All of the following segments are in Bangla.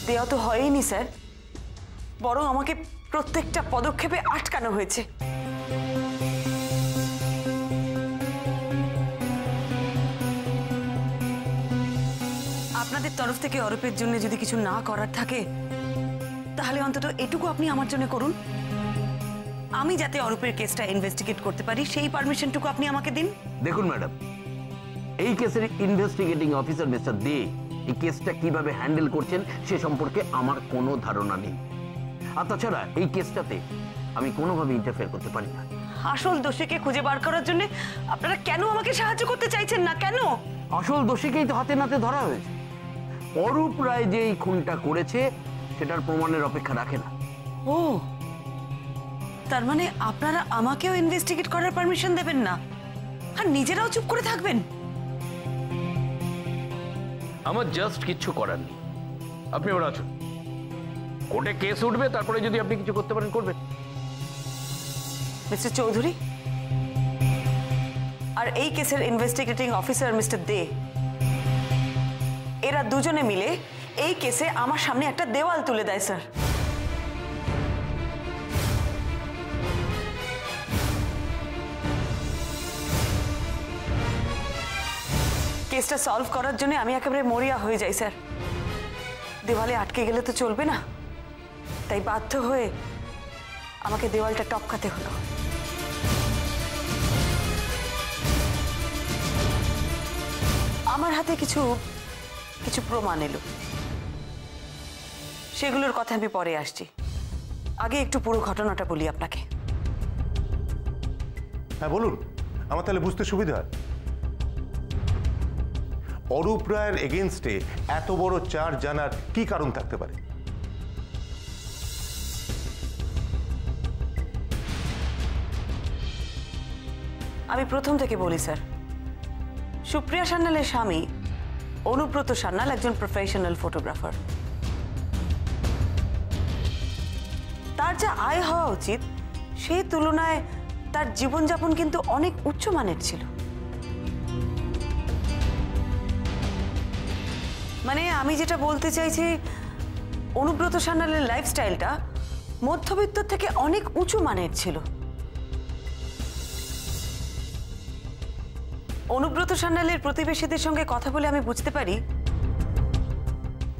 দেওয়া তো হয়নি স্যার, বরং আমাকে প্রত্যেকটা পদক্ষেপে আটকানো হয়েছে। আপনাদের তরফ থেকে অরূপের জন্য যদি কিছু না করার থাকে তাহলে অন্তত এটুকু আপনি আমার জন্য করুন। আমি যাতে অরূপের কেসটা ইনভেস্টিগেট করতে পারি সেই পারমিশনটুকু আপনি আমাকে দিন। দেখুন ম্যাডাম, এই কেসের ইনভেস্টিগেটিং অফিসার মিস্টার দে এই কেসটা কিভাবে হ্যান্ডেল করছেন সে সম্পর্কে আমার কোনো ধারণা নেই। আর তাছাড়া এই কেসটাতে আমি কোনোভাবে ইন্টারফেয়ার করতে পারি না। আসল দোষীকে খুঁজে বার করার জন্য আপনারা কেন আমাকে সাহায্য করতে চাইছেন না? কেন? আসল দোষীকেই তো হাতে নাতে ধরা হয়েছে। অরূপ রায় যে এই খুনটা করেছে সেটার প্রমাণের অপেক্ষা রাখে না। ও, তার মানে আপনারা আমাকেও ইনভেস্টিগেট করার পারমিশন দেবেন না আর নিজেরাও চুপ করে থাকবেন? আমার জাস্ট কিচ্ছু করার নেই। আপনি ওরা আছেন, কোর্টে কেস উঠবে, তারপরে যদি আপনি কিছু করতে পারেন করবেন। মিস্টার চৌধুরী আর এই কেসের ইনভেস্টিগেটিং অফিসার মিস্টার দে, এরা দুজনে মিলে এই কেসে আমার সামনে একটা দেওয়াল তুলে দেয় স্যার। কেসটা সলভ করার জন্য আমি একেবারে মরিয়া হয়ে যাই স্যার। দেওয়ালে আটকে গেলে তো চলবে না, তাই বাধ্য হয়ে আমাকে দেওয়ালটা টপকাতে হলো। আমার হাতে কিছু কিছু প্রমাণ এলো, সেগুলোর কথা আমি পরে আসছি। আগে একটু পুরো ঘটনাটা বলি আপনাকে। হ্যাঁ বলুন, আমার তাহলে বুঝতে সুবিধা হয়। অরূপ রায়ের এগেনস্টে এত বড় চার্জ জানার কি কারণ থাকতে পারে? আমি প্রথম থেকে বলি স্যার, সুপ্রিয়া সান্যালের স্বামী অনুব্রত সান্যাল একজন প্রফেশনাল ফটোগ্রাফার। তার যা আয় হওয়া উচিত সেই তুলনায় তার জীবনযাপন কিন্তু অনেক উচ্চমানের ছিল। মানে আমি যেটা বলতে চাইছি, অনুব্রত সান্যালের লাইফস্টাইলটা মধ্যবিত্ত থেকে অনেক উঁচু মানের ছিল। অনুব্রত সান্যালের প্রতিবেশীদের সঙ্গে কথা বলে আমি বুঝতে পারি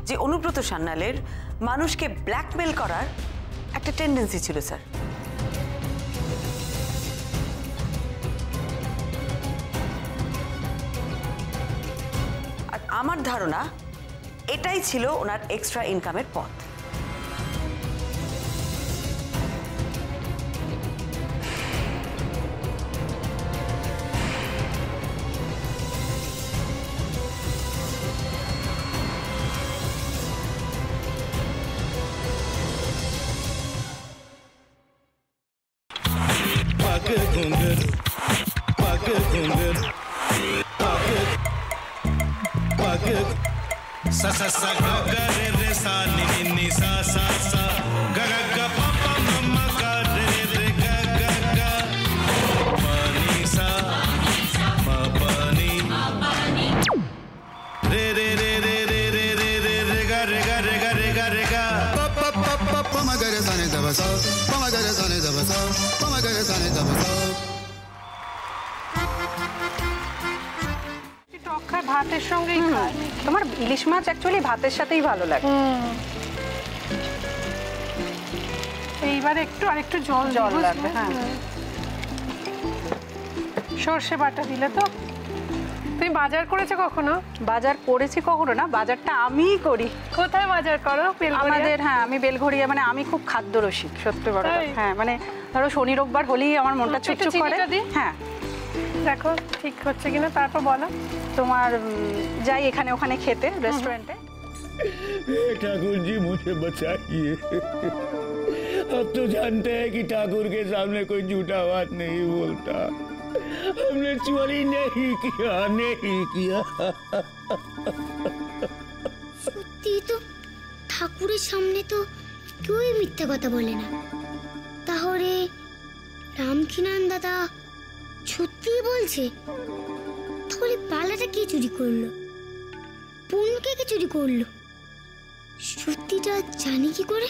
যে অনুব্রত সান্যালের মানুষকে ব্ল্যাকমেল করার একটা টেন্ডেন্সি ছিল স্যার। আর আমার ধারণা এটাই ছিল ওনার এক্সট্রা ইনকামের পথ। sa sa sa ga ga re re sa ni ni ni sa sa sa ga ga ga pa pa ma ma ga re re ga ga ga pa ni sa ma pa ni re re re re re re re re re ga re ga re ga re ga re ga pa pa pa pa pa ma ga re sa ni da ba sa pa ma ga re sa ni da ba sa pa ma ga re sa ni da ba sa ভাতের সঙ্গেই খায়। তোমার ইলিশ মাছ অ্যাকচুয়ালি ভাতের সাথেই ভালো লাগে। এইবার একটু আরেকটু জল জল লাগবে। হ্যাঁ, সর্ষে বাটা দিলে তো। তুমি বাজার করেছো কখনো? বাজার করেছি কখনো না, বাজারটা আমিই করি। কোথায় বাজার করো? আমাদের, হ্যাঁ আমি বেলঘড়িয়া, মানে আমি খুব খাদ্য রসিক, সত্যি বড়। হ্যাঁ মানে ধরো শনি রোববার হলেই আমার মনটা চুপচুপ করে। হ্যাঁ দেখো ঠিক হচ্ছে কিনা, তারপর বলো। তোমার যাই এখানে ওখানে খেতে रेस्टोरेंट है। ठाकुर जी मुझे बचाइए, अब तो जानते हैं कि ठाकुर के सामने कोई झूठा बात नहीं बोलता। हमने चोरी नहीं किया, नहीं किया। সত্যি তো ঠাকুরের সামনে তো কেউই মিথ্যা কথা বলে না। তাহলে রামকিনান দাদা সত্যিই বলছে? তাহলে পালাটা কে চুরি করলো? পুনকে কে চুরি করলো? সত্যিটা জানি কি করে?